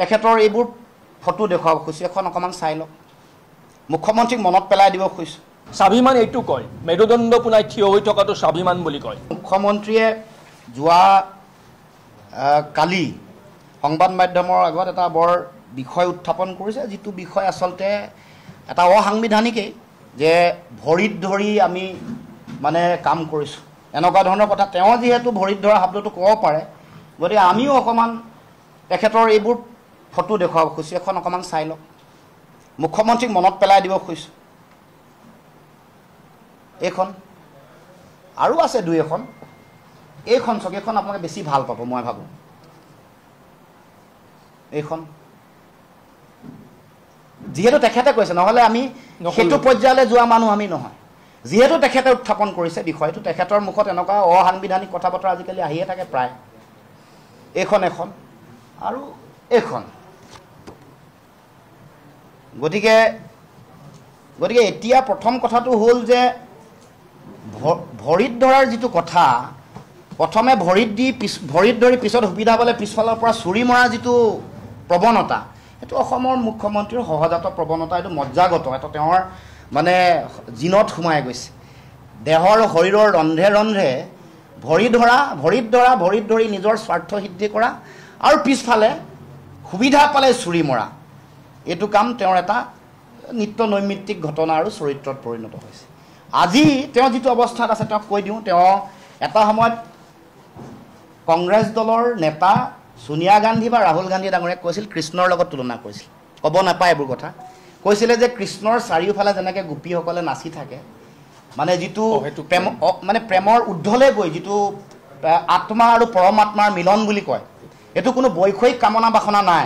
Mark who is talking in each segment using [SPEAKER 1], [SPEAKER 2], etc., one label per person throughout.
[SPEAKER 1] তেখেতৰ এইবোৰ ফটো দেখুৱাব খুজিছোঁ, এখন অকণমান চাই লওক। মুখ্যমন্ত্ৰীক মনত পেলাই দিব খুজিছোঁ।
[SPEAKER 2] স্বাভিমান এইটো কয়, মেৰুদণ্ড পোনাই থিয় হৈ থকাটো স্বাভিমান বুলি কয়।
[SPEAKER 1] মুখ্যমন্ত্ৰীয়ে যোৱা কালি সংবাদ মাধ্যমৰ আগত এটা বৰ বিষয় উত্থাপন কৰিছে, যিটো বিষয় আচলতে এটা অসাংবিধানিকেই, যে ভৰিত ধৰি আমি মানে কাম কৰিছোঁ, এনেকুৱা ধৰণৰ কথা। তেওঁ যিহেতু ভৰিত ধৰা শব্দটো ক'ব পাৰে, গতিকে আমিও অকণমান তেখেতৰ এইবোৰ ফটো দেখুৱাব খুজিছোঁ, এখন অকণমান চাই লওক। মুখ্যমন্ত্ৰীক মনত পেলাই দিব খুজিছোঁ। এইখন আৰু আছে দুই এখন, এইখন চাওক, এইখন আপোনালোকে বেছি ভাল পাব মই ভাবোঁ। এইখন যিহেতু তেখেতে কৈছে, নহ'লে আমি সেইটো পৰ্যায়লৈ যোৱা মানুহ আমি নহয়। যিহেতু তেখেতে উত্থাপন কৰিছে বিষয়টো, তেখেতৰ মুখত এনেকুৱা অসাংবিধানিক কথা বতৰা আজিকালি আহিয়ে থাকে প্ৰায়। এইখন এখন আৰু এইখন। গতিকে এতিয়া প্ৰথম কথাটো হ'ল যে ভৰিত ধৰাৰ যিটো কথা, প্ৰথমে ভৰিত ধৰি পিছত সুবিধা পালে পিছফালৰ পৰা চুৰি মৰাৰ যিটো প্ৰৱণতা, সেইটো অসমৰ মুখ্যমন্ত্ৰীৰ সহজাত প্ৰৱণতা। এইটো মজ্জাগত, এটা তেওঁৰ মানে জিনত সোমাই গৈছে। দেহৰ শৰীৰৰ ৰন্ধে ৰন্ধে ভৰিত ধৰি নিজৰ স্বাৰ্থ সিদ্ধি কৰা আৰু পিছফালে সুবিধা পালে চুৰি মৰা, এইটো কাম তেওঁৰ এটা নিত্য নৈমিত্তিক ঘটনা আৰু চৰিত্ৰত পৰিণত হৈছে। আজি তেওঁ যিটো অৱস্থাত আছে তেওঁক কৈ দিওঁ, তেওঁ এটা সময়ত কংগ্ৰেছ দলৰ নেতা সোনিয়া গান্ধী বা ৰাহুল গান্ধী ডাঙৰীয়াক কৈছিল, কৃষ্ণৰ লগত তুলনা কৰিছিল। ক'ব নাপায় এইবোৰ কথা। কৈছিলে যে কৃষ্ণৰ চাৰিওফালে যেনেকৈ গোপীসকলে নাচি থাকে, মানে যিটো প্ৰেম, মানে প্ৰেমৰ ঊৰ্ধলৈ গৈ যিটো আত্মা আৰু পৰমাত্মাৰ মিলন বুলি কয়, এইটো কোনো বৈষয়িক কামনা বাসনা নাই।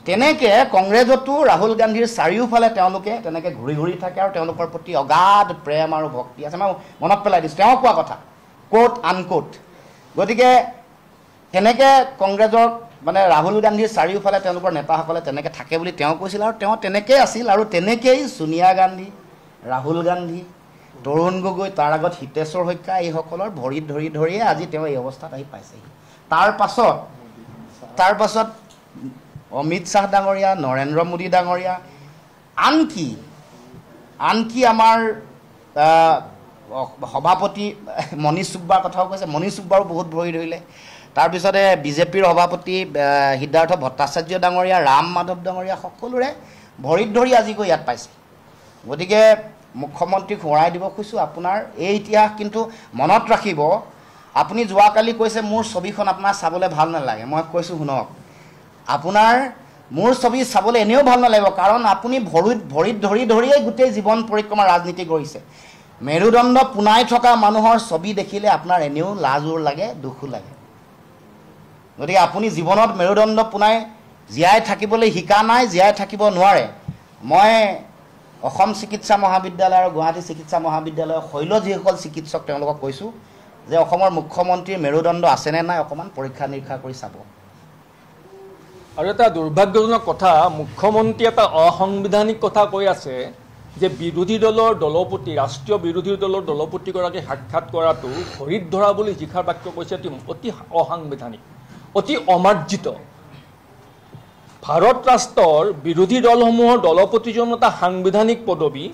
[SPEAKER 1] তেনেকৈ কংগ্ৰেছতো ৰাহুল গান্ধীৰ চাৰিওফালে তেওঁলোকে তেনেকৈ ঘূৰি থাকে আৰু তেওঁলোকৰ প্ৰতি অগাধ প্ৰেম আৰু ভক্তি আছে। মই মনত পেলাই দিছোঁ তেওঁ কোৱা কথা, কোট আনকোট। গতিকে তেনেকৈ কংগ্ৰেছৰ মানে ৰাহুল গান্ধীৰ চাৰিওফালে তেওঁলোকৰ নেতাসকলে তেনেকৈ থাকে বুলি তেওঁ কৈছিল, আৰু তেওঁ তেনেকৈয়ে আছিল। আৰু তেনেকৈয়ে সোনিয়া গান্ধী, ৰাহুল গান্ধী, তৰুণ গগৈ, তাৰ আগত হিতেশ্বৰ শইকীয়া, এইসকলৰ ভৰিত ধৰিয়ে আজি তেওঁ এই অৱস্থাত আহি পাইছেহি। তাৰ পাছত অমিত শ্বাহ ডাঙৰীয়া, নৰেন্দ্ৰ মোদী ডাঙৰীয়া, আনকি আমাৰ সভাপতি মনীষ ছুব্বাৰ কথাও কৈছে। মনীষ ছুব্বাৰো বহুত ভৰি ধৰিলে। তাৰপিছতে বিজেপিৰ সভাপতি সিদ্ধাৰ্থ ভট্টাচাৰ্য ডাঙৰীয়া, ৰাম মাধৱ ডাঙৰীয়া, সকলোৰে ভৰিত ধৰি আজি গৈ ইয়াত পাইছে। গতিকে মুখ্যমন্ত্ৰীক সোঁৱৰাই দিব খুজিছোঁ, আপোনাৰ এই ইতিহাস কিন্তু মনত ৰাখিব। আপুনি যোৱাকালি কৈছে মোৰ ছবিখন আপোনাৰ চাবলৈ ভাল নালাগে। মই কৈছোঁ শুনক, আপোনাৰ মোৰ ছবি চাবলৈ এনেও ভাল নালাগিব, কাৰণ আপুনি ভৰিত ধৰিয়েই গোটেই জীৱন পৰিক্ৰমা ৰাজনীতি কৰিছে। মেৰুদণ্ড পোনাই থকা মানুহৰ ছবি দেখিলে আপোনাৰ এনেও লাজো লাগে, দুখো লাগে। গতিকে আপুনি জীৱনত মেৰুদণ্ড পোনাই জীয়াই থাকিবলৈ শিকা নাই, জীয়াই থাকিব নোৱাৰে। মই অসম চিকিৎসা মহাবিদ্যালয় আৰু গুৱাহাটী চিকিৎসা মহাবিদ্যালয়ৰ শৈল যিসকল চিকিৎসক তেওঁলোকক কৈছোঁ যে অসমৰ মুখ্যমন্ত্ৰীৰ মেৰুদণ্ড আছেনে নাই অকণমান পৰীক্ষা নিৰীক্ষা কৰি চাব।
[SPEAKER 2] আৰু এটা দুৰ্ভাগ্যজনক কথা, মুখ্যমন্ত্ৰী এটা অসাংবিধানিক কথা কৈ আছে যে বিৰোধী দলৰ দলপতি, ৰাষ্ট্ৰীয় বিৰোধী দলৰ দলপতিগৰাকী সাক্ষাৎ কৰাটো ভৰিত ধৰা বুলি যিষাৰ বাক্য কৈছে অতি অসাংবিধানিক, অতি অমাৰ্জিত। ভাৰত ৰাষ্ট্ৰৰ বিৰোধী দলসমূহৰ দলপতিজন এটা সাংবিধানিক পদবী।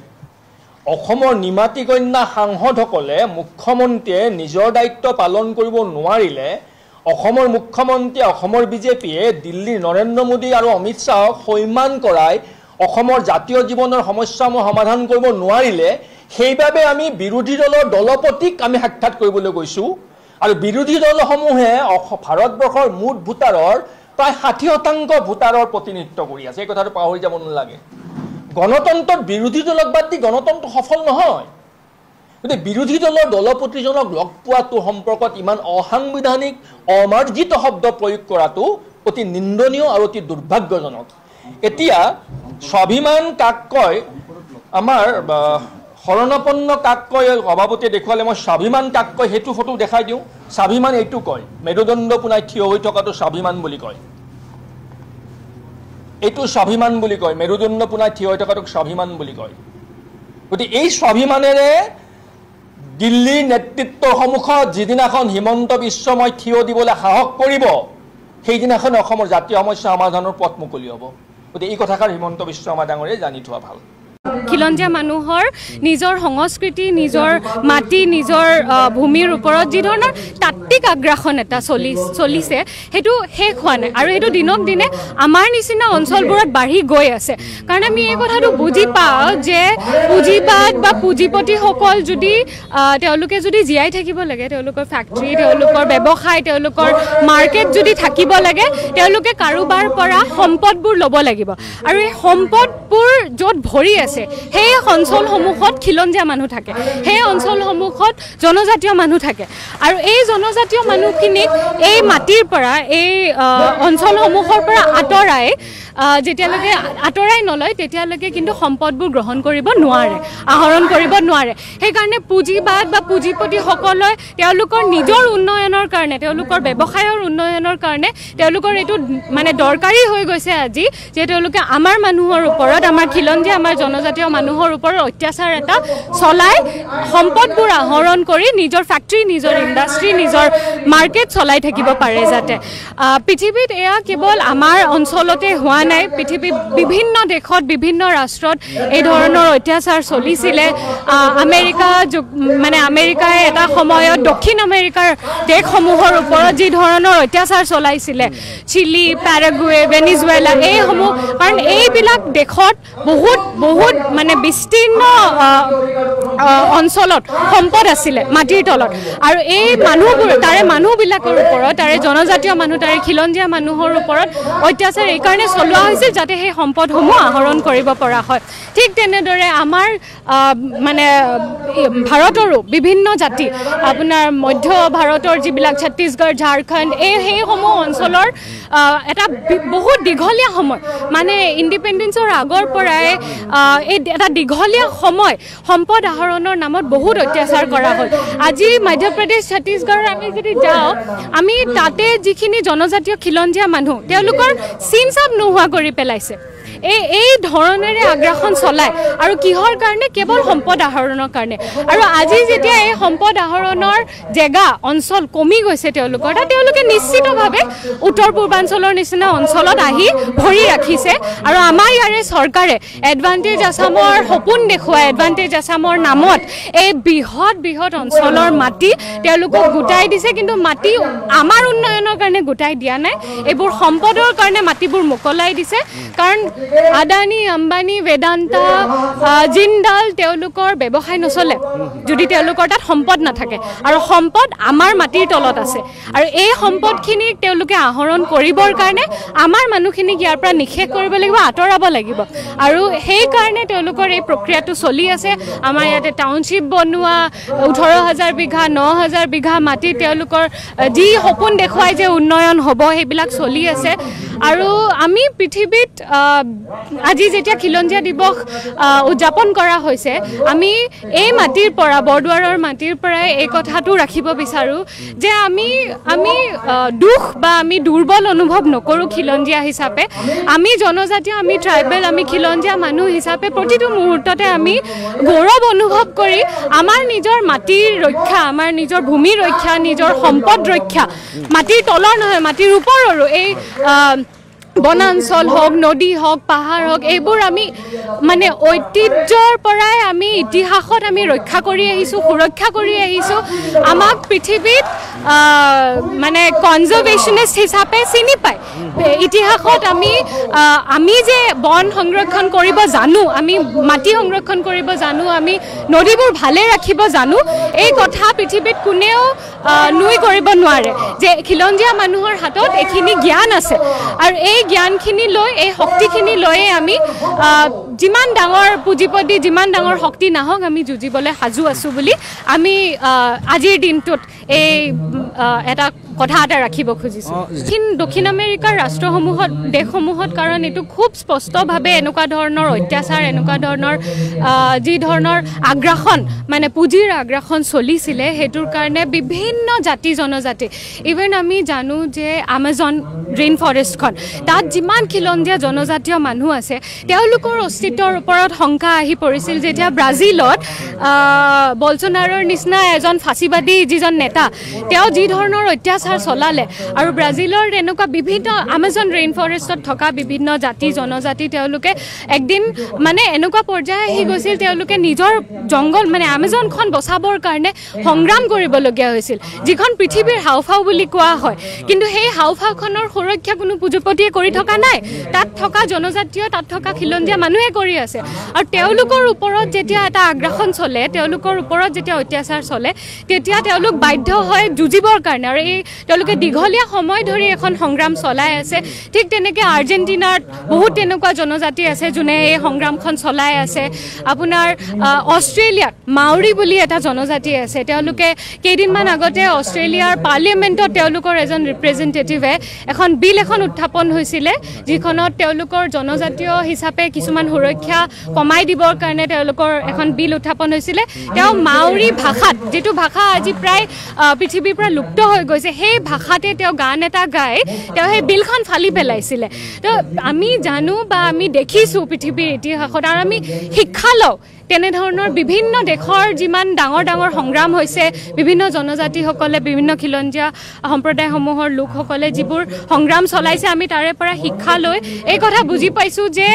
[SPEAKER 2] অসমৰ নিমাতী কন্যা সাংসদসকলে মুখ্যমন্ত্ৰীয়ে নিজৰ দায়িত্ব পালন কৰিব নোৱাৰিলে, অসমৰ মুখ্যমন্ত্ৰী, অসমৰ বিজেপিয়ে দিল্লীৰ নৰেন্দ্ৰ মোদী আৰু অমিত শ্বাহক সৈমান কৰাই অসমৰ জাতীয় জীৱনৰ সমস্যাসমূহ সমাধান কৰিব নোৱাৰিলে, সেইবাবে আমি বিৰোধী দলৰ দলপতিক আমি সাক্ষাৎ কৰিবলৈ গৈছোঁ। আৰু বিৰোধী দলসমূহে ভাৰতবৰ্ষৰ মুঠ ভোটাৰৰ প্ৰায় 60% ভোটাৰৰ প্ৰতিনিধিত্ব কৰি আছে। এই কথাটো পাহৰি যাব নালাগে। গণতন্ত্ৰত বিৰোধী দলক বাদ দি গণতন্ত্ৰ সফল নহয়। গতিকে বিৰোধী দলৰ দলপতিজনক লগ পোৱাটো সম্পৰ্কত ইমান অসাংবিধানিক, অমাৰ্জিত শব্দ প্ৰয়োগ কৰাটো অতি নিন্দনীয় আৰু অতি দুৰ্ভাগ্যজনক। এতিয়া স্বাভিমান কাক কয়, আমাৰ শৰণাপন্ন কাক কয় সভাপতিয়ে দেখুৱালে, মই স্বাভিমান কাক কয় সেইটো ফটো দেখাই দিওঁ। স্বাভিমান এইটো কয়, মেৰুদণ্ড পোনাই থিয় হৈ থকাটো স্বাভিমান বুলি কয়। এইটো স্বাভিমান বুলি কয়, মেৰুদণ্ড পোনাই থিয় হৈ থকাটোক স্বাভিমান বুলি কয়। গতিকে এই স্বাভিমানেৰে দিল্লীৰ নেতৃত্বৰ সন্মুখত যিদিনাখন হিমন্ত বিশ্বই থিয় দিবলৈ সাহস কৰিব, সেইদিনাখন অসমৰ জাতীয় সমস্যা সমাধানৰ পথ মুকলি হ'ব। গতিকে এই কথাষাৰ হিমন্ত বিশ্ব শৰ্মা ডাঙৰীয়াই জানি থোৱা ভাল।
[SPEAKER 3] খিলঞ্জীয়া মানুহৰ নিজৰ সংস্কৃতি, নিজৰ মাটি, নিজৰ ভূমিৰ ওপৰত যি ধৰণৰ তাত্ত্বিক আগ্ৰাসন এটা চলিছে সেইটো শেষ হোৱা নাই আৰু সেইটো দিনক দিনে আমাৰ নিচিনা অঞ্চলবোৰত বাঢ়ি গৈ আছে। কাৰণ আমি এই কথাটো বুজি পাওঁ যে পুঁজিবাদ বা পুঁজিপতিসকল যদি তেওঁলোকে যদি জীয়াই থাকিব লাগে, তেওঁলোকৰ ফেক্টৰী, তেওঁলোকৰ ব্যৱসায়, তেওঁলোকৰ মাৰ্কেট যদি থাকিব লাগে, তেওঁলোকে কাৰোবাৰ পৰা সম্পদবোৰ ল'ব লাগিব আৰু এই সম্পদবোৰ য'ত ভৰি আছে সেই অঞ্চলসমূহত খিলঞ্জীয়া মানুহ থাকে, সেই অঞ্চলসমূহত জনজাতীয় মানুহ থাকে আৰু এই জনজাতীয় মানুহখিনিক এই মাটিৰ পৰা, এই অঞ্চলসমূহৰ পৰা যেতিয়ালৈকে আঁতৰাই নলয় তেতিয়ালৈকে কিন্তু সম্পদবোৰ গ্ৰহণ কৰিব নোৱাৰে, আহৰণ কৰিব নোৱাৰে। সেইকাৰণে পুঁজিবাদ বা পুঁজিপতিসকলে তেওঁলোকৰ নিজৰ উন্নয়নৰ কাৰণে, তেওঁলোকৰ ব্যৱসায়ৰ উন্নয়নৰ কাৰণে তেওঁলোকৰ এইটো মানে দৰকাৰী হৈ গৈছে আজি যে তেওঁলোকে আমাৰ মানুহৰ ওপৰত, আমাৰ খিলঞ্জীয়া, আমাৰ জনজাতীয় মানুহৰ ওপৰত অত্যাচাৰ এটা চলাই সম্পদবোৰ আহৰণ কৰি নিজৰ ফেক্টৰী, নিজৰ ইণ্ডাষ্ট্ৰী, নিজৰ মাৰ্কেট চলাই থাকিব পাৰে যাতে। পৃথিৱীত এয়া কেৱল আমাৰ অঞ্চলতে হোৱা নাই, পৃথিৱীৰ বিভিন্ন দেশত, বিভিন্ন ৰাষ্ট্ৰত এই ধৰণৰ অত্যাচাৰ চলিছিলে। আমেৰিকাই এটা সময়ত দক্ষিণ আমেৰিকাৰ দেশসমূহৰ ওপৰত যি ধৰণৰ অত্যাচাৰ চলাইছিলে, চিলি, পেৰাগুৱে, ভেনিজুৱেলা, এইসমূহ, কাৰণ এইবিলাক দেশত বহুত মানে বিস্তীৰ্ণ অঞ্চলত সম্পদ আছিলে মাটিৰ তলত আৰু এই মানুহবোৰ, তাৰে মানুহবিলাকৰ ওপৰত, তাৰে জনজাতীয় মানুহ, তাৰে খিলঞ্জীয়া মানুহৰ ওপৰত অত্যাচাৰ এইকাৰণে চলোৱা হৈছিল যাতে সেই সম্পদসমূহ আহৰণ কৰিব পৰা হয়। ঠিক তেনেদৰে আমাৰ মানে ভাৰতৰো বিভিন্ন জাতি, আপোনাৰ মধ্য ভাৰতৰ যিবিলাক ছত্তীশগড়, ঝাৰখণ্ড, সেইসমূহ অঞ্চলৰ এটা বহুত দীঘলীয়া সময়, মানে ইণ্ডিপেণ্ডেঞ্চৰ আগৰ পৰাই এই এটা দীঘলীয়া সময় সম্পদ আহৰণৰ নামত বহুত অত্যাচাৰ কৰা হ'ল। আজি মধ্যপ্ৰদেশ, ছত্তীশগড় আমি যদি যাওঁ, আমি তাতে যিখিনি জনজাতীয় খিলঞ্জীয়া মানুহ তেওঁলোকৰ চিন চাপ নোহোৱা কৰি পেলাইছে। এই ধৰণেৰে আগ্ৰাসন চলায় আৰু কিহৰ কাৰণে? কেৱল সম্পদ আহৰণৰ কাৰণে। আৰু আজি যেতিয়া এই সম্পদ আহৰণৰ জেগা, অঞ্চল কমি গৈছে তেওঁলোকৰ, তেওঁলোকে নিশ্চিতভাৱে উত্তৰ পূৰ্বাঞ্চলৰ নিচিনা অঞ্চলত আহি ভৰি ৰাখিছে আৰু আমাৰ ইয়াৰে চৰকাৰে এডভান্টেজ আছামৰ সপোন দেখুৱাই, এডভান্টেজ আছামৰ নামত এই বৃহৎ অঞ্চলৰ মাটি তেওঁলোকক গোটাই দিছে, কিন্তু মাটি আমাৰ উন্নয়নৰ কাৰণে গোটাই দিয়া নাই, এইবোৰ সম্পদৰ কাৰণে মাটিবোৰ মোকলাই দিছে। কাৰণ আদানী, আম্বানী, বেদান্তা, জিন্দাল তেওঁলোকৰ ব্যৱসায় নচলে যদি তেওঁলোকৰ তাত সম্পদ নাথাকে আৰু সম্পদ আমাৰ মাটিৰ তলত আছে আৰু এই সম্পদখিনিক তেওঁলোকে আহৰণ কৰিবৰ কাৰণে আমাৰ মানুহখিনিক ইয়াৰ পৰা নিষেধ কৰিব লাগিব, আঁতৰাব লাগিব আৰু সেইকাৰণে তেওঁলোকৰ এই প্ৰক্ৰিয়াটো চলি আছে। আমাৰ ইয়াতে টাউনশ্বিপ বনোৱা, 18,000 বিঘা, 9,000 বিঘা মাটি তেওঁলোকৰ যি সপোন দেখুৱাই যে উন্নয়ন হ'ব সেইবিলাক চলি আছে। আৰু আমি পৃথিৱীত আজি যেতিয়া খিলঞ্জীয়া দিৱস উদযাপন কৰা হৈছে, আমি এই মাটিৰ পৰা, বৰদুৱাৰৰ মাটিৰ পৰাই এই কথাটো ৰাখিব বিচাৰোঁ যে আমি দুখ বা আমি দুৰ্বল অনুভৱ নকৰোঁ খিলঞ্জীয়া হিচাপে। আমি জনজাতীয়, আমি ট্ৰাইবেল, আমি খিলঞ্জীয়া মানুহ হিচাপে প্ৰতিটো মুহূৰ্ততে আমি গৌৰৱ অনুভৱ কৰি আমাৰ নিজৰ মাটিৰ ৰক্ষা, আমাৰ নিজৰ ভূমিৰ ৰক্ষা, নিজৰ সম্পদ ৰক্ষা, মাটিৰ তলৰ নহয় মাটিৰ ওপৰৰো এই বনাঞ্চল হওক, নদী হওক, পাহাৰ হওক, এইবোৰ আমি মানে ঐতিহ্যৰ পৰাই আমি ইতিহাসত আমি ৰক্ষা কৰি আহিছোঁ, সুৰক্ষা কৰি আহিছোঁ। আমাক পৃথিৱীত মানে কনজাৰ্ভেশ্যনিষ্ট হিচাপে চিনি পায়। ইতিহাসত আমি যে বন সংৰক্ষণ কৰিব জানো, আমি মাটি সংৰক্ষণ কৰিব জানো, আমি নদীবোৰ ভালে ৰাখিব জানো, এই কথা পৃথিৱীত কোনেও নুই কৰিব নোৱাৰে যে খিলঞ্জীয়া মানুহৰ হাতত এইখিনি জ্ঞান আছে আৰু এই জ্ঞানখিনি লৈ, এই শক্তিখিনি লৈয়ে আমি যিমান ডাঙৰ পুঁজিপতি, যিমান ডাঙৰ শক্তি নাহক আমি যুঁজিবলৈ সাজু আছোঁ বুলি আমি আজিৰ দিনটোত এই এটা কথা এটা ৰাখিব খুজিছোঁ। দক্ষিণ আমেৰিকাৰ ৰাষ্ট্ৰসমূহত, দেশসমূহত, কাৰণ এইটো খুব স্পষ্টভাৱে এনেকুৱা ধৰণৰ অত্যাচাৰ, এনেকুৱা ধৰণৰ যি ধৰণৰ আগ্ৰাসন, মানে পুঁজিৰ আগ্ৰাসন চলিছিলে, সেইটোৰ কাৰণে বিভিন্ন জাতি জনজাতি, ইভেন আমি জানো যে আমাজন ৰেইন ফৰেষ্টখন, তাত যিমান খিলঞ্জীয়া জনজাতীয় মানুহ আছে তেওঁলোকৰ অস্তিত্ব নেতৃত্বৰ ওপৰত শংকা আহি পৰিছিল যেতিয়া ব্ৰাজিলত বলছনাৰোৰ নিচিনা এজন ফাঁচীবাদী যিজন নেতা তেওঁ যি ধৰণৰ অত্যাচাৰ চলালে আৰু ব্ৰাজিলৰ এনেকুৱা বিভিন্ন আমাজন ৰেইন ফৰেষ্টত থকা বিভিন্ন জাতি জনজাতি তেওঁলোকে একদিন মানে এনেকুৱা পৰ্যায় আহি গৈছিল তেওঁলোকে নিজৰ জংগল মানে আমাজনখন বচাবৰ কাৰণে সংগ্ৰাম কৰিবলগীয়া হৈছিল যিখন পৃথিৱীৰ হাওফাও বুলি কোৱা হয় কিন্তু সেই হাওফাওখনৰ সুৰক্ষা কোনো পুঁজিপতিয়ে কৰি থকা নাই তাত থকা জনজাতীয় তাত থকা খিলঞ্জীয়া মানুহে কৰি আছে আৰু তেওঁলোকৰ ওপৰত যেতিয়া এটা আগ্ৰাসন চলে তেওঁলোকৰ ওপৰত যেতিয়া অত্যাচাৰ চলে তেতিয়া তেওঁলোক বাধ্য হয় যুঁজিবৰ কাৰণে আৰু এই তেওঁলোকে দীঘলীয়া সময় ধৰি এখন সংগ্ৰাম চলাই আছে ঠিক তেনেকৈ আৰ্জেণ্টিনাত বহুত তেনেকুৱা জনজাতি আছে যোনে এই সংগ্ৰামখন চলাই আছে আপোনাৰ অষ্ট্ৰেলিয়াত মাউৰি বুলি এটা জনজাতি আছে তেওঁলোকে কেইদিনমান আগতে অষ্ট্ৰেলিয়াৰ পাৰ্লিয়ামেণ্টত তেওঁলোকৰ এজন ৰিপ্ৰেজেণ্টেটিভে এখন বিল এখন উত্থাপন হৈছিলে যিখনত তেওঁলোকৰ জনজাতীয় হিচাপে কিছুমান সুৰক্ষা কমাই দিবৰ কাৰণে তেওঁলোকৰ এখন বিল উত্থাপন হৈছিলে তেওঁ মাউৰি ভাষাত যিটো ভাষা আজি প্ৰায় পৃথিৱীৰ পৰা লুপ্ত হৈ গৈছে সেই ভাষাতে তেওঁ গান এটা গাই তেওঁ সেই বিলখন ফালি পেলাইছিলে তো আমি জানো বা আমি দেখিছোঁ পৃথিৱীৰ ইতিহাসত আৰু আমি শিক্ষা লওঁ তেনেধৰণৰ বিভিন্ন দেশৰ যিমান ডাঙৰ ডাঙৰ সংগ্ৰাম হৈছে বিভিন্ন জনজাতিসকলে বিভিন্ন খিলঞ্জীয়া সম্প্ৰদায়সমূহৰ লোকসকলে যিবোৰ সংগ্ৰাম চলাইছে আমি তাৰে পৰা শিক্ষা লৈ এই কথা বুজি পাইছোঁ যে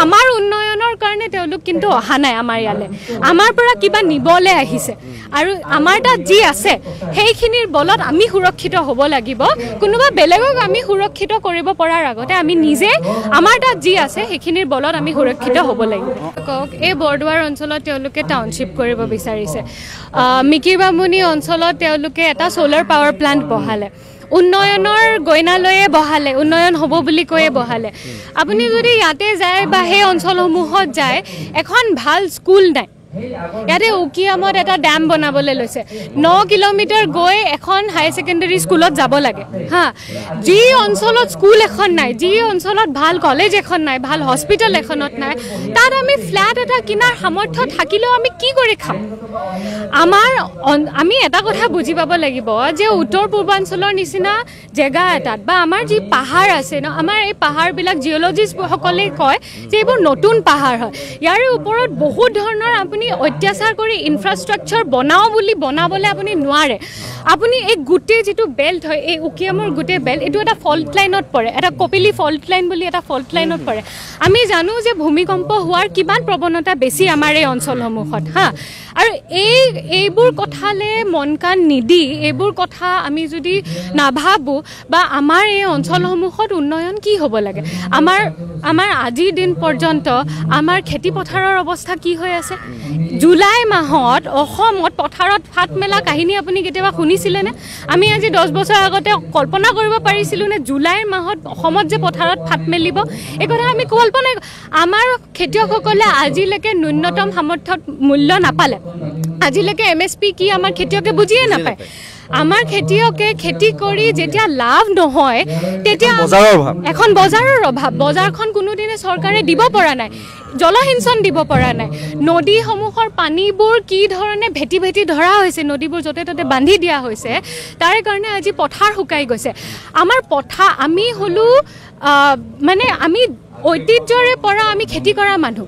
[SPEAKER 3] আমাৰ উন্নয়নৰ কাৰণে তেওঁলোক কিন্তু অহা নাই আমাৰ ইয়ালৈ আমাৰ পৰা কিবা নিবলৈ আহিছে আৰু আমাৰ তাত যি আছে সেইখিনিৰ বলত আমি সুৰক্ষিত হ'ব লাগিব কোনোবা বেলেগক আমি সুৰক্ষিত কৰিব পৰাৰ আগতে আমি নিজে আমাৰ তাত যি আছে সেইখিনিৰ বলত আমি সুৰক্ষিত হ'ব লাগিব কওক এই বৰদোৱাৰ অঞ্চলত তেওঁলোকে টাউনশ্বিপ কৰিব বিচাৰিছে মিকিৰ বামুণী অঞ্চলত তেওঁলোকে এটা ছ'লাৰ পাৱাৰ প্লাণ্ট বহালে উন্নয়নৰ গইনালৈয়ে বহালে উন্নয়ন হ'ব বুলি কৈয়ে বহালে আপুনি যদি ইয়াতে যায় বা সেই অঞ্চলসমূহত যায় এখন ভাল স্কুল নাই ইয়াতে উকিয়ামত এটা ডেম বনাবলৈ লৈছে 9 কিলোমিটাৰ গৈ এখন হাই ছেকেণ্ডেৰী স্কুলত যাব লাগে হা যি অঞ্চলত স্কুল এখন নাই যি অঞ্চলত ভাল কলেজ এখন নাই ভাল হস্পিটেল এখনত নাই তাত আমি ফ্লেট এটা কিনাৰ সামৰ্থ্য থাকিলেও আমি কি কৰি খাম আমি এটা কথা বুজি পাব লাগিব যে উত্তৰ পূৰ্বাঞ্চলৰ নিচিনা জেগা এটাত বা আমাৰ যি পাহাৰ আছে ন আমাৰ এই পাহাৰবিলাক জিঅ'লজিষ্টসকলে কয় যে এইবোৰ নতুন পাহাৰ হয় ইয়াৰ ওপৰত বহুত ধৰণৰ আপুনি অত্যাচাৰ কৰি ইনফ্ৰাষ্ট্ৰাকচাৰ বনাওঁ বুলি বনাবলৈ আপুনি নোৱাৰে আপুনি এই গোটেই যিটো বেল্ট হয় এই উকিয়ামৰ গোটেই বেল্ট এইটো এটা ফল্ট লাইনত পৰে এটা কপিলি ফল্ট লাইন বুলি এটা ফল্ট লাইনত পৰে আমি জানো যে ভূমিকম্প হোৱাৰ কিমান প্ৰৱণতা বেছি আমাৰ এই অঞ্চলসমূহত হা আৰু এইবোৰ কথালৈ মন কাণ নিদি এইবোৰ কথা আমি যদি নাভাবোঁ বা আমাৰ এই অঞ্চলসমূহত উন্নয়ন কি হ'ব লাগে আমাৰ আজিৰ দিন পৰ্যন্ত আমাৰ খেতি পথাৰৰ অৱস্থা কি হৈ আছে জুলাই মাহত অসমত পথাৰত ফাট মেলা কাহিনী আপুনি কেতিয়াবা শুনিছিলেনে আমি আজি 10 বছৰ আগতে কল্পনা কৰিব পাৰিছিলোঁ নে জুলাইৰ মাহত অসমত যে পথাৰত ফাট মেলিব এই কথা আমি কল্পনা আমাৰ খেতিয়কসকলে আজিলৈকে ন্যূনতম সামৰ্থ্যত মূল্য নাপালে আজিলৈকে MSP কি আমাৰ খেতিয়কে বুজিয়ে নাপায় আমাৰ খেতিয়কে খেতি কৰি যেতিয়া লাভ নহয় তেতিয়া এখন বজাৰৰ অভাৱ বজাৰখন কোনোদিনে চৰকাৰে দিব পৰা নাই জলসিঞ্চন দিব পৰা নাই নদীসমূহৰ পানীবোৰ কি ধৰণে ভেটি ভেটি ধৰা হৈছে নদীবোৰ য'তে ত'তে বান্ধি দিয়া হৈছে তাৰ কাৰণে আজি পথাৰ শুকাই গৈছে আমাৰ পথাৰ আমি হলো মানে আমি ঐতিহ্যৰে পৰা আমি খেতি কৰা মানুহ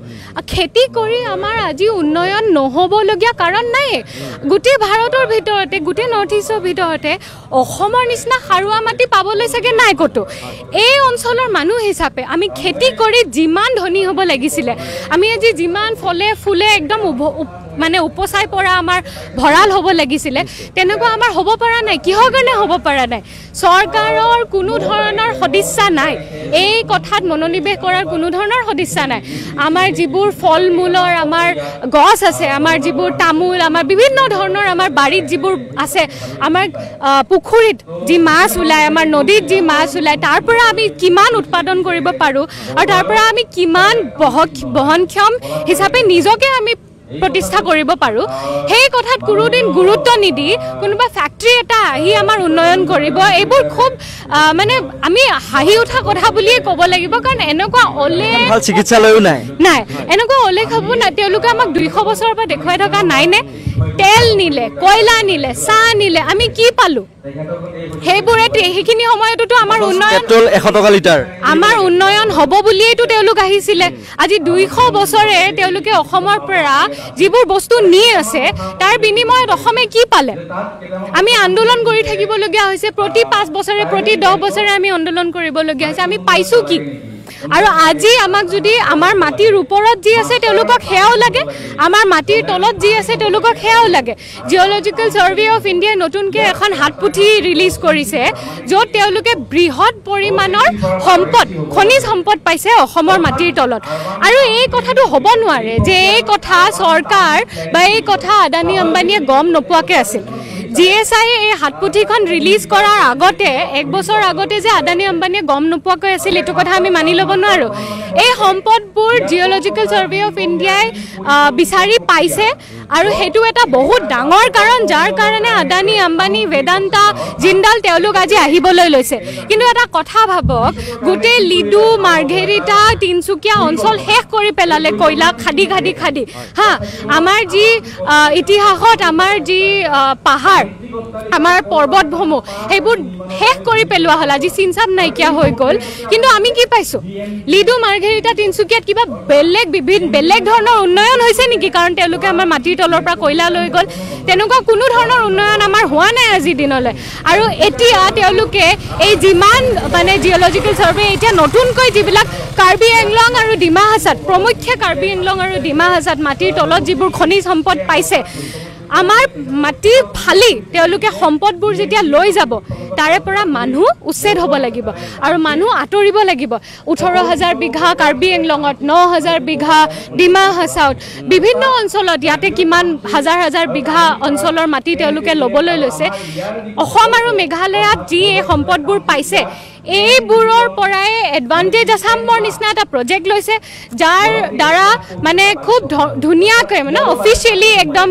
[SPEAKER 3] খেতি কৰি আমাৰ আজি উন্নয়ন নহ'বলগীয়া কাৰণ নাই গোটেই ভাৰতৰ ভিতৰতে গোটেই নৰ্থ ইষ্টৰ ভিতৰতে অসমৰ নিচিনা সাৰুৱা মাটি পাবলৈ চাগে নাই ক'তো এই অঞ্চলৰ মানুহ হিচাপে আমি খেতি কৰি যিমান ধনী হ'ব লাগিছিলে আমি আজি যিমান ফলে ফুলে একদম মানে উপচাই পৰা আমাৰ ভঁৰাল হ'ব লাগিছিলে তেনেকুৱা আমাৰ হ'ব পৰা নাই কিহৰ কাৰণে হ'ব পৰা নাই চৰকাৰৰ কোনো ধৰণৰ সদিচ্ছা নাই এই কথাত মনোনিৱেশ কৰাৰ কোনো ধৰণৰ সদিচ্ছা নাই আমাৰ যিবোৰ ফল মূলৰ আমাৰ গছ আছে আমাৰ যিবোৰ তামোল আমাৰ বিভিন্ন ধৰণৰ আমাৰ বাৰীত যিবোৰ আছে আমাৰ পুখুৰীত যি মাছ ওলায় আমাৰ নদীত যি মাছ ওলায় তাৰ পৰা আমি কিমান উৎপাদন কৰিব পাৰোঁ আৰু তাৰ পৰা আমি কিমান বহনক্ষম হিচাপে নিজকে আমি প্ৰতিষ্ঠা কৰিব পাৰোঁ সেই কথাত কোনোদিন গুৰুত্ব নিদি কোনোবা ফেক্টৰী এটা আহি আমাৰ উন্নয়ন কৰিব এইবোৰ খুব মানে আমি হাঁহি উঠা কথা বুলিয়ে ক'ব লাগিব কাৰণ এনেকুৱা অলে
[SPEAKER 4] ভাল চিকিৎসালয়ো নাই
[SPEAKER 3] এনেকুৱা অলে খাব নাই তেওঁলোকে আমাক 200 বছৰৰ পৰা দেখুৱাই থকা নাইনে তেল নিলে কয়লা নিলে চাহ নিলে আমি কি পালোঁ সেইবোৰে সেইখিনি সময়তো আমাৰ উন্নয়ন
[SPEAKER 4] পেট্ৰল 100 টকা লিটাৰ
[SPEAKER 3] আমাৰ উন্নয়ন হ'ব বুলিয়েইতো তেওঁলোক আহিছিলে আজি 200 বছৰে তেওঁলোকে অসমৰ পৰা যিবোৰ বস্তু নি আছে তাৰ বিনিময়ত অসমে কি পালে আমি আন্দোলন কৰি থাকিবলগীয়া হৈছে প্ৰতি 5 বছৰে প্ৰতি 10 বছৰে আমি আন্দোলন কৰিবলগীয়া হৈছে আমি পাইছোঁ কি আৰু আজি আমাক যদি আমাৰ মাটিৰ ওপৰত যি আছে তেওঁলোকক সেয়াও লাগে আমাৰ মাটিৰ তলত যি আছে তেওঁলোকক সেয়াও লাগে জিঅ'লজিকেল সাৰ্ভে অফ ইণ্ডিয়া নতুনকৈ এখন হাতপুথি ৰিলিজ কৰিছে য'ত তেওঁলোকে বৃহৎ পৰিমাণৰ সম্পদ খনিজ সম্পদ পাইছে অসমৰ মাটিৰ তলত আৰু এই কথাটো হ'ব নোৱাৰে যে এই কথা চৰকাৰ বা এই কথা আদানী আম্বানীয়ে গম নোপোৱাকৈ আছিল GSI এই হাতপুথিখন ৰিলিজ কৰাৰ আগতে 1 বছৰ আগতে যে আদানী আম্বানীয়ে গম নোপোৱাকৈ আছিল এইটো কথা আমি মানি ল'ব নোৱাৰোঁ এই সম্পদবোৰ জিঅ'লজিকেল সাৰ্ভে অফ ইণ্ডিয়াই বিচাৰি পাইছে আৰু সেইটো এটা বহুত ডাঙৰ কাৰণ যাৰ কাৰণে আদানী আম্বানী বেদান্তা জিন্দাল তেওঁলোক আজি আহিবলৈ লৈছে কিন্তু এটা কথা ভাবক গোটেই লিডু মাৰ্ঘেৰিটা তিনচুকীয়া অঞ্চল শেষ কৰি পেলালে কয়লা খাদি হা আমাৰ যি ইতিহাসত আমাৰ যি পাহাৰ আমাৰ পৰ্বতভূমি সেইবোৰ শেষ কৰি পেলোৱা হ'ল আজি চিনচাপ নাইকিয়া হৈ গ'ল কিন্তু আমি কি পাইছোঁ লিডু মাৰ্ঘেৰিটা তিনচুকীয়াত কিবা বেলেগ ধৰণৰ উন্নয়ন হৈছে নেকি কাৰণ তেওঁলোকে আমাৰ মাটিৰ তলৰ পৰা কয়লা লৈ গ'ল তেনেকুৱা কোনো ধৰণৰ উন্নয়ন আমাৰ হোৱা নাই আজিৰ দিনলৈ আৰু এতিয়া তেওঁলোকে এই যিমান মানে জিঅ'লজিকেল সাৰ্ভে এতিয়া নতুনকৈ যিবিলাক কাৰ্বি আংলং আৰু ডিমা হাছাওত প্ৰমুখ্যে কাৰ্বি আংলং আৰু ডিমা হাছাওত মাটিৰ তলত যিবোৰ খনিজ সম্পদ পাইছে আমাৰ মাটি ফালি তেওঁলোকে সম্পদবোৰ যেতিয়া লৈ যাব তাৰে পৰা মানুহ উচ্ছেদ হ'ব লাগিব আৰু মানুহ আঁতৰিব লাগিব 18,000 বিঘা কাৰ্বি আংলঙত 9,000 বিঘা ডিমা হাছাওত বিভিন্ন অঞ্চলত ইয়াতে কিমান হাজাৰ বিঘা অঞ্চলৰ মাটি তেওঁলোকে ল'বলৈ লৈছে অসম আৰু মেঘালয়ত যি এই সম্পদবোৰ পাইছে এইবোৰৰ পৰাই এডভান্টেজ আছামৰ নিচিনা এটা প্ৰজেক্ট লৈছে যাৰ দ্বাৰা মানে খুব ধুনীয়াকৈ মানে অফিচিয়েলি একদম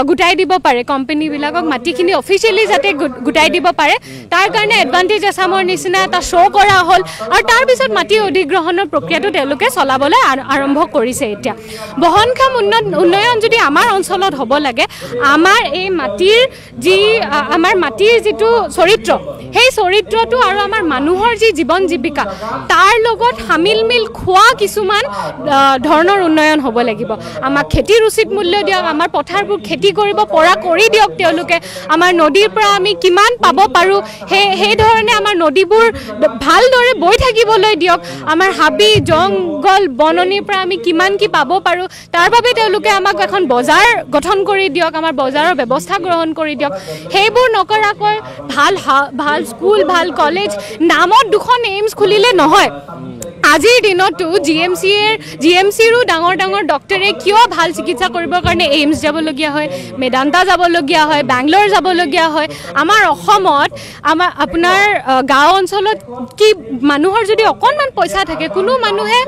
[SPEAKER 3] গোটাই দিব পাৰে কোম্পানীবিলাকক মাটিখিনি অফিচিয়েলি যাতে গোটাই দিব পাৰে তাৰ কাৰণে এডভান্টেজ আছামৰ নিচিনা এটা শ্ব' কৰা হ'ল আৰু তাৰপিছত মাটি অধিগ্ৰহণৰ প্ৰক্ৰিয়াটো তেওঁলোকে চলাবলৈ আৰম্ভ কৰিছে এতিয়া বহনক্ষম উন্নয়ন যদি আমাৰ অঞ্চলত হ'ব লাগে আমাৰ এই মাটিৰ যিটো চৰিত্ৰ সেই চৰিত্ৰটো আৰু আমাৰ মানুহৰ যি জীৱন জীৱিকা তাৰ লগত সামিল মিল খোৱা কিছুমান ধৰণৰ উন্নয়ন হ'ব লাগিব আমাক খেতিৰ উচিত মূল্য দিয়ক আমাৰ পথাৰবোৰ খেতি কৰিব পৰা কৰি দিয়ক তেওঁলোকে আমাৰ নদীৰ পৰা আমি কিমান পাব পাৰোঁ সেই ধৰণে আমাৰ নদীবোৰ ভালদৰে বৈ থাকিবলৈ দিয়ক আমাৰ হাবি জংগল বননিৰ পৰা আমি কিমান কি পাব পাৰোঁ তাৰ বাবে তেওঁলোকে আমাক এখন বজাৰ গঠন কৰি দিয়ক আমাৰ বজাৰৰ ব্যৱস্থা গ্ৰহণ কৰি দিয়ক সেইবোৰ নকৰাকৈ ভাল স্কুল ভাল কলেজ নামত দুখন এইমছ খুলিলে নহয় আজিৰ দিনতো জিএমচিৰো ডাঙৰ ডক্টৰে কিয় ভাল চিকিৎসা কৰিবৰ কাৰণে এইমছ যাবলগীয়া হয় মেদান্তা যাবলগীয়া হয় বেংগলোৰ যাবলগীয়া হয় আমাৰ অসমত আপোনাৰ গাঁও অঞ্চলত কি মানুহৰ যদি অকণমান পইচা থাকে কোনো মানুহে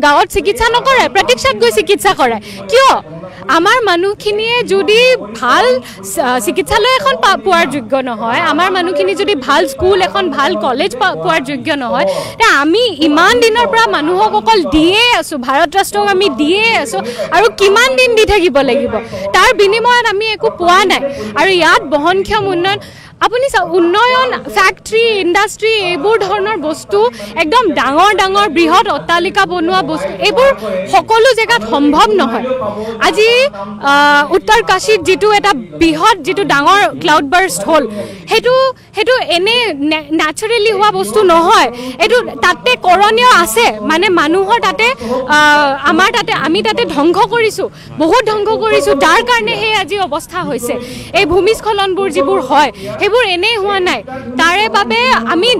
[SPEAKER 3] গাঁৱত চিকিৎসা নকৰে প্ৰতীক্ষাত গৈ চিকিৎসা কৰে কিয় আমাৰ মানুহখিনিয়ে যদি ভাল চিকিৎসালয় এখন পোৱাৰ যোগ্য নহয় আমাৰ মানুহখিনি যদি ভাল স্কুল এখন ভাল কলেজ পোৱাৰ যোগ্য নহয় তে আমি ইমান দিনৰ পৰা মানুহক অকল দিয়ে আছোঁ ভাৰত ৰাষ্ট্ৰক আমি দিয়ে আছোঁ আৰু কিমান দিন দি থাকিব লাগিব তাৰ বিনিময়ত আমি একো পোৱা নাই আৰু ইয়াত বহনক্ষম উন্নয়ন আপুনি উন্নয়ন ফেক্টৰী ইণ্ডাষ্ট্ৰী এইবোৰ ধৰণৰ বস্তু একদম ডাঙৰ বৃহৎ অট্টালিকা বনোৱা বস্তু এইবোৰ সকলো জেগাত সম্ভৱ নহয় আজি উত্তৰ কাশীত যিটো এটা বৃহৎ যিটো ডাঙৰ ক্লাউড বাৰ্ষ্ট হ'ল সেইটো এনে নেচাৰেলি হোৱা বস্তু নহয় এইটো তাতে কৰণীয় আছে মানে মানুহৰ তাতে আমি তাতে ধ্বংস কৰিছোঁ বহুত ধ্বংস কৰিছোঁ যাৰ কাৰণে সেই আজি অৱস্থা হৈছে এই ভূমিস্খলনবোৰ যিবোৰ হয় এইবোৰ এনেই হোৱা নাই তাৰে বাবে আমি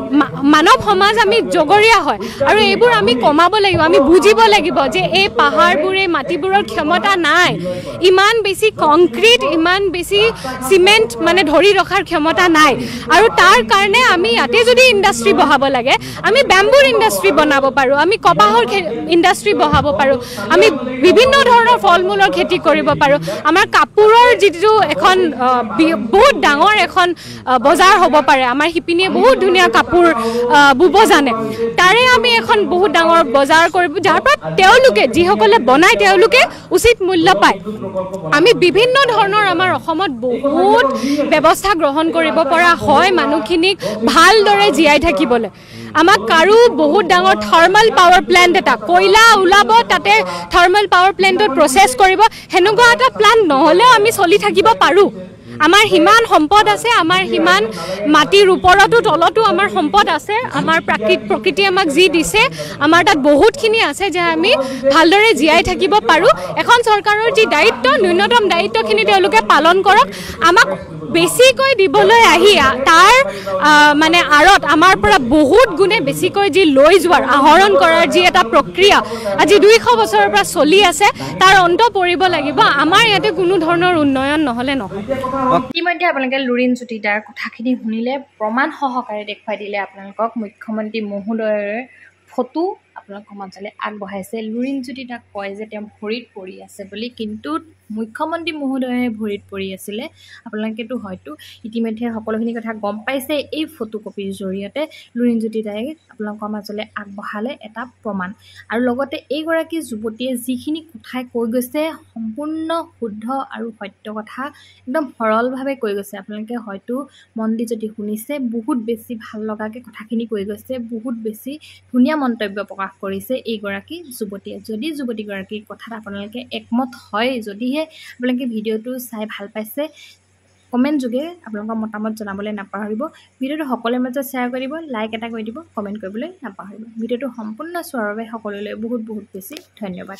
[SPEAKER 3] মানৱ সমাজ আমি জগৰীয়া হয় আৰু এইবোৰ আমি কমাব লাগিব আমি বুজিব লাগিব যে এই পাহাৰবোৰ এই মাটিবোৰৰ ক্ষমতা নাই ইমান বেছি কংক্ৰিট ইমান বেছি সিমেন্ট মানে ধৰি ৰখাৰ ক্ষমতা নাই আৰু তাৰ কাৰণে আমি ইয়াতে যদি ইণ্ডাষ্ট্ৰি বহাব লাগে আমি বেম্বুৰ ইণ্ডাষ্ট্ৰি বনাব পাৰোঁ আমি কপাহৰ ইণ্ডাষ্ট্ৰি বহাব পাৰোঁ আমি বিভিন্ন ধৰণৰ ফল মূলৰ খেতি কৰিব পাৰোঁ আমাৰ কাপোৰৰ যিটো এখন বহুত ডাঙৰ এখন বজাৰ হ'ব পাৰে আমাৰ শিপিনীয়ে বহুত ধুনীয়া কাপোৰ বুব জানে তাৰে আমি এখন বহুত ডাঙৰ বজাৰ কৰিব যাৰ পৰা তেওঁলোকে যিসকলে বনায় তেওঁলোকে উচিত মূল্য পায় আমি বিভিন্ন ধৰণৰ আমাৰ অসমত বহুত ব্যৱস্থা গ্ৰহণ কৰিব পৰা হয় মানুহখিনিক ভালদৰে জীয়াই থাকিবলৈ আমাক কাৰো বহুত ডাঙৰ থাৰ্মেল পাৱাৰ প্লেণ্ট এটা কয়লা ওলাব তাতে থাৰ্মেল পাৱাৰ প্লেণ্টত প্ৰচেছ কৰিব সেনেকুৱা এটা প্লান্ট নহ'লেও আমি চলি থাকিব পাৰোঁ আমাৰ সিমান সম্পদ আছে আমাৰ সিমান মাটিৰ ওপৰতো তলতো আমাৰ সম্পদ আছে আমাৰ প্ৰকৃতিয়ে আমাক যি দিছে আমাৰ তাত বহুতখিনি আছে যে আমি ভালদৰে জীয়াই থাকিব পাৰোঁ এখন চৰকাৰৰ যি দায়িত্ব ন্যূনতম দায়িত্বখিনি তেওঁলোকে পালন কৰক আমাক বেছিকৈ দিবলৈ আহি তাৰ মানে আঁৰত আমাৰ পৰা বহুত গুণে বেছিকৈ যি লৈ যোৱাৰ আহৰণ কৰাৰ যি এটা প্ৰক্ৰিয়া আজি 200 বছৰৰ পৰা চলি আছে তাৰ অন্ত পৰিব লাগিব আমাৰ ইয়াতে কোনো ধৰণৰ উন্নয়ন নহ'লে নহয়
[SPEAKER 5] ইতিমধ্যে আপোনালোকে লুৰিণজ্যোতিদাৰ কথাখিনি শুনিলে প্ৰমাণ সহকাৰে দেখুৱাই দিলে আপোনালোকক মুখ্যমন্ত্ৰী মহোদয়ৰ ফটো আপোনালোকৰ মাজলৈ আগবঢ়াইছে লুৰিণজ্যোতিদাক কয় যে তেওঁ ভৰিত পৰি আছে বুলি কিন্তু মুখ্যমন্ত্ৰী মহোদয়ে ভৰিত পৰি আছিলে আপোনালোকেতো হয়তো ইতিমধ্যে সকলোখিনি কথা গম পাইছে এই ফটোকপিৰ জৰিয়তে লুৰিণজ্যোতিদাই আপোনালোকৰ মাজলৈ আগবঢ়ালে এটা প্ৰমাণ আৰু লগতে এইগৰাকী যুৱতীয়ে যিখিনি কথাই কৈ গৈছে সম্পূৰ্ণ শুদ্ধ আৰু সত্য কথা একদম সৰলভাৱে কৈ গৈছে আপোনালোকে হয়তো মন দি যদি শুনিছে বহুত বেছি ভাল লগাকৈ কথাখিনি কৈ গৈছে বহুত বেছি ধুনীয়া মন্তব্য প্ৰকাশ কৰিছে এইগৰাকী যুৱতীয়ে যদি যুৱতীগৰাকীৰ কথাত আপোনালোকে একমত হয় যদিহে আপোনালোকে ভিডিঅ'টো চাই ভাল পাইছে কমেণ্ট যোগে আপোনালোকৰ মতামত জনাবলৈ নাপাহৰিব ভিডিঅ'টো সকলোৰে মাজত শ্বেয়াৰ কৰিব লাইক এটা কৰি দিব কমেণ্ট কৰিবলৈ নাপাহৰিব ভিডিঅ'টো সম্পূৰ্ণ চোৱাৰ বাবে সকলোলৈ বহুত বহুত বেছি ধন্যবাদ